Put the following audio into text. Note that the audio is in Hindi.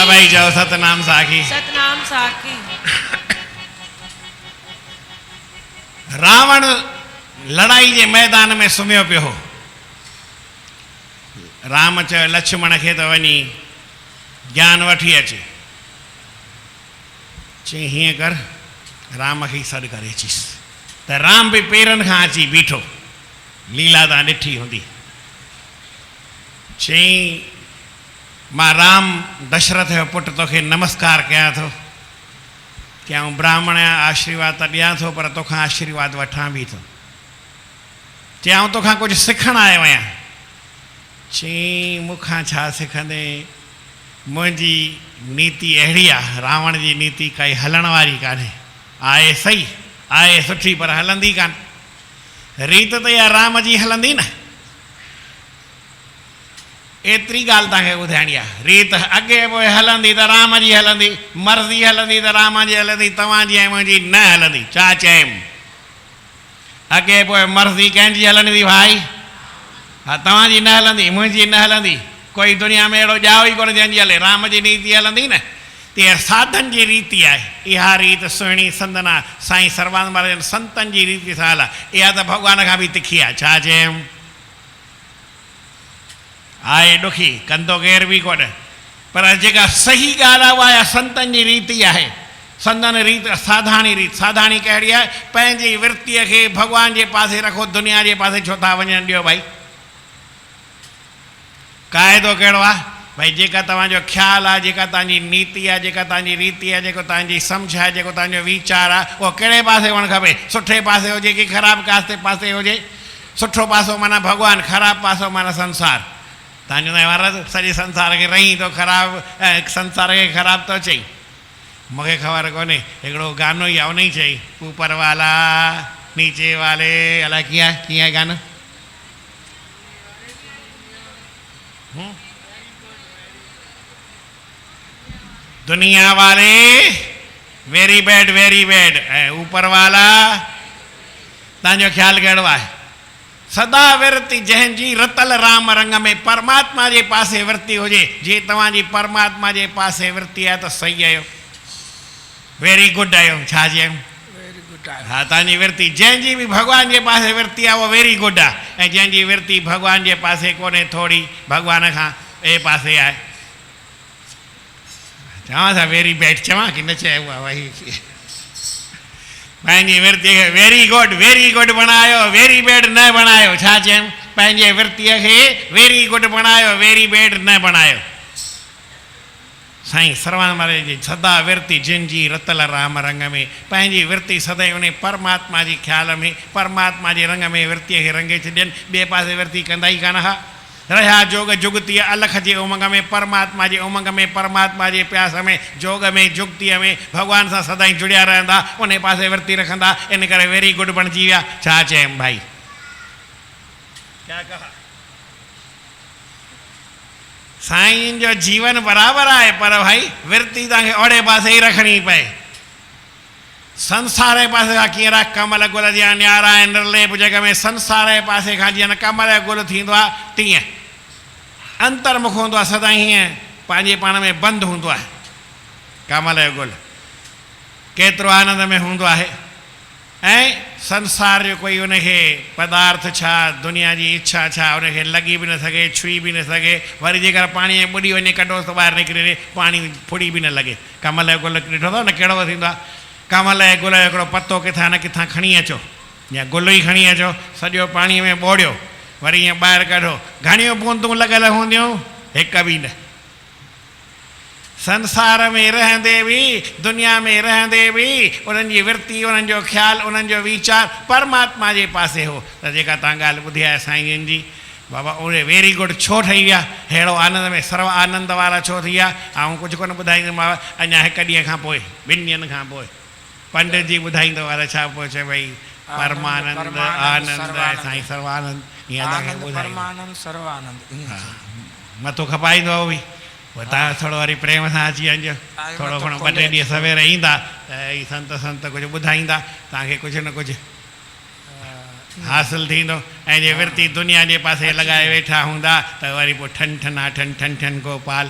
सभई चओ सतनाम साखी। सतनाम साखी। रावण लड़ाई के मैदान में सुम्हियो पियो हो। राम चयो लक्ष्मण खे त वञी ज्ञान वठी अचे। चई हीअं कर, राम खे सॾु करे अचीस। त राम भी पेरनि खां अची बीठो। लीला तव्हां ॾिठी हूंदी। चई मां राम दशरथ जो पुटु तोखे नमस्कार कयां थो। क्यों ब्राह्मण आशीर्वाद त ॾियां थो, पर तोखां आशीर्वाद वठां भी थो। चयाऊं तोखां कुछ सिखण आयो आहियां। चई मूंखां छा सिखंदे, मुंहिंजी नीति अहिड़ी आहे, रावण जी नीति काई हलण वारी कान्हे। आहे सही, आहे सुठी, पर हलंदी कान। रीत त इहा राम जी हलंदी न। एतिरी ॻाल्हि तव्हांखे ॿुधाइणी आहे। रीत अॻे पोइ हलंदी त राम जी हलंदी, मर्ज़ी हलंदी त राम जी हलंदी, तव्हांजी ऐं मुंहिंजी न हलंदी। छा चयमि? अॻे पोइ मर्ज़ी कंहिंजी हलंदी भाई? हा, तव्हांजी न हलंदी, मुंहिंजी न हलंदी। कोई दुनिया में अहिड़ो ॼाओ ई कोन जंहिंजी हले। राम जी नीति हलंदी न। तीअं साधन जी रीति आहे। इहा रीति सुहिणी संदना साईं सर्वानंद महाराज संतनि जी रीति सां हला। इहा त भॻवान खां बि तिखी आहे। छा चयमि? आहे ॾुखी, कंदो केर बि कोन, पर जेका सही ॻाल्हि आहे उहा संतनि जी रीति आहे। संतन रीत साधाणी रीति। साधाणी कहिड़ी आहे? पंहिंजी वृत्तीअ खे भॻवान जे पासे रखो, दुनिया जे पासे छो था वञणु ॾियो भाई? क़ाइदो कहिड़ो आहे भाई? जेका तव्हांजो ख़्यालु आहे, जेका तव्हांजी नीति आहे, जेका तव्हांजी रीति आहे, जेको तव्हांजी सम्झ आहे, जेको तव्हांजो वीचार आहे, उहो कहिड़े पासे हुअणु खपे? सुठे पासे हुजे कि ख़राबु पासे हुजे? सुठो पासो माना भॻवानु, ख़राबु पासो माना संसार। तव्हां चवंदा आहियो महाराज सॼे संसार खे रही थो ख़राबु, ऐं संसार खे ख़राबु थो चई। मूंखे ख़बर कोन्हे, हिकिड़ो गानो ई आहे, उन ई चई ऊपर वाला नीचे वाले, अलाए कीअं आहे, कीअं आहे गानो? दुनिया वाले वेरी बैड ऐं ऊपर वाला। तव्हांजो ख़्यालु कहिड़ो आहे? सदा विरती जंहिंजी रतल राम रंग में, परमात्मा जे पासे विरती हुजे। जे तव्हांजी परमात्मा जे पासे विरती आहे त सही आहियो, वेरी गुड आहियो। छा चयऊं? वेरी गुड आहे। हा, तव्हांजी विरती जंहिंजी बि भॻवान जे पासे विरती आहे उहो वेरी गुड आहे, ऐं जंहिंजी विरती भॻवान जे पासे कोन्हे, थोरी भॻवान खां ॿिए पासे आहे। चवां छा वेरी बैड चवां कि न चयो आहे वही? पंहिंजी विरतीअ खे वेरी गुड बणायो, वेरी बैड न बणायो। छा चयऊं? पंहिंजे विरतीअ खे वेरी गुड बणायो, वेरी बैड न बणायो। साईं सर्वानंद महाराज जी सदा विरती जिनजी रतल राम रंग में। पंहिंजी विरती सदैव उन परमात्मा जी ख़्याल में, परमात्मा जे रंग में विरतीअ खे रंगे छॾनि। ॿिए पासे विरती कंदा ई कान हा। रहिया जोग जुगतीअ अलख जे उमंग में, परमात्मा जे उमंग में, परमात्मा जे प्यास में, जोग में, जुगतीअ में भॻवान सां सदाईं जुड़िया रहंदा, उन पासे विरती रखंदा। इन करे वेरी गुड बणिजी विया। छा चयमि भाई? क्या कहा? साईं जो जीवन बराबरि आहे, पर भाई विरती तव्हांखे ओड़े पासे ई रखणी पए। संसार जे पासे खां कीअं रख? कमल गुल जीअं न्यारा ऐं निर्लेप जग में संसार जे पासे खां जीअं कमल जो गुल थींदो आहे, तीअं अंतर्मुख हूंदो आहे, सदाईं हीअं पंहिंजे पाण में बंदि हूंदो आहे। कमल जो गुल केतिरो आनंद में हूंदो आहे, ऐं संसार जो कोई उनखे पदार्थ छा, दुनिया जी इच्छा छा, उनखे लॻी बि न सघे, छुई बि न सघे। वरी जेकर पाणी में ॿुॾी वञे, कढोसि त ॿाहिरि निकिरे, पाणी फुड़ी बि न लॻे। कमल जो गुल ॾिठो अथव न कहिड़ो थींदो आहे? कमल जे गुल जो हिकिड़ो पतो किथां न किथां खणी अचो, या गुल ई खणी अचो, सॼो पाणीअ में ॿोड़ियो, वरी ईअं ॿाहिरि कढो, घणियूं बूंदूं लॻल हूंदियूं? हिकु बि न। संसार में रहंदे बि, दुनिया में रहंदे बि उन्हनि जी विरती, उन्हनि जो ख़्यालु, उन्हनि जो वीचार परमात्मा जे पासे हो। त जेका तव्हां ॻाल्हि ॿुधी आहे साईं जी, बाबा उहे वेरी गुड छो ठही विया? अहिड़ो आनंद में सर्व आनंद वारा छो थी विया? ऐं कुझु कोन ॿुधाईंदोमांव अञा हिकु ॾींहं खां पोइ, 2 ॾींहंनि खां पोइ पंडित जी ॿुधाईंदो वारा छा पोइ चए भई परमानंद आनंद साईं सर्वानंद, ईअं तव्हांखे परमानंद सर्वानंद मथो खपाईंदो बि। पोइ तव्हां थोरो वरी प्रेम सां अची वञिजो, थोरो घणो 2 टे ॾींहं सवेर ईंदा त ई संत कुझु ॿुधाईंदा, तव्हांखे कुझु न कुझु हासिल थींदो। ऐं जे विरती दुनिया जे पासे लॻाए वेठा हूंदा त वरी पोइ ठन ठन गोपाल।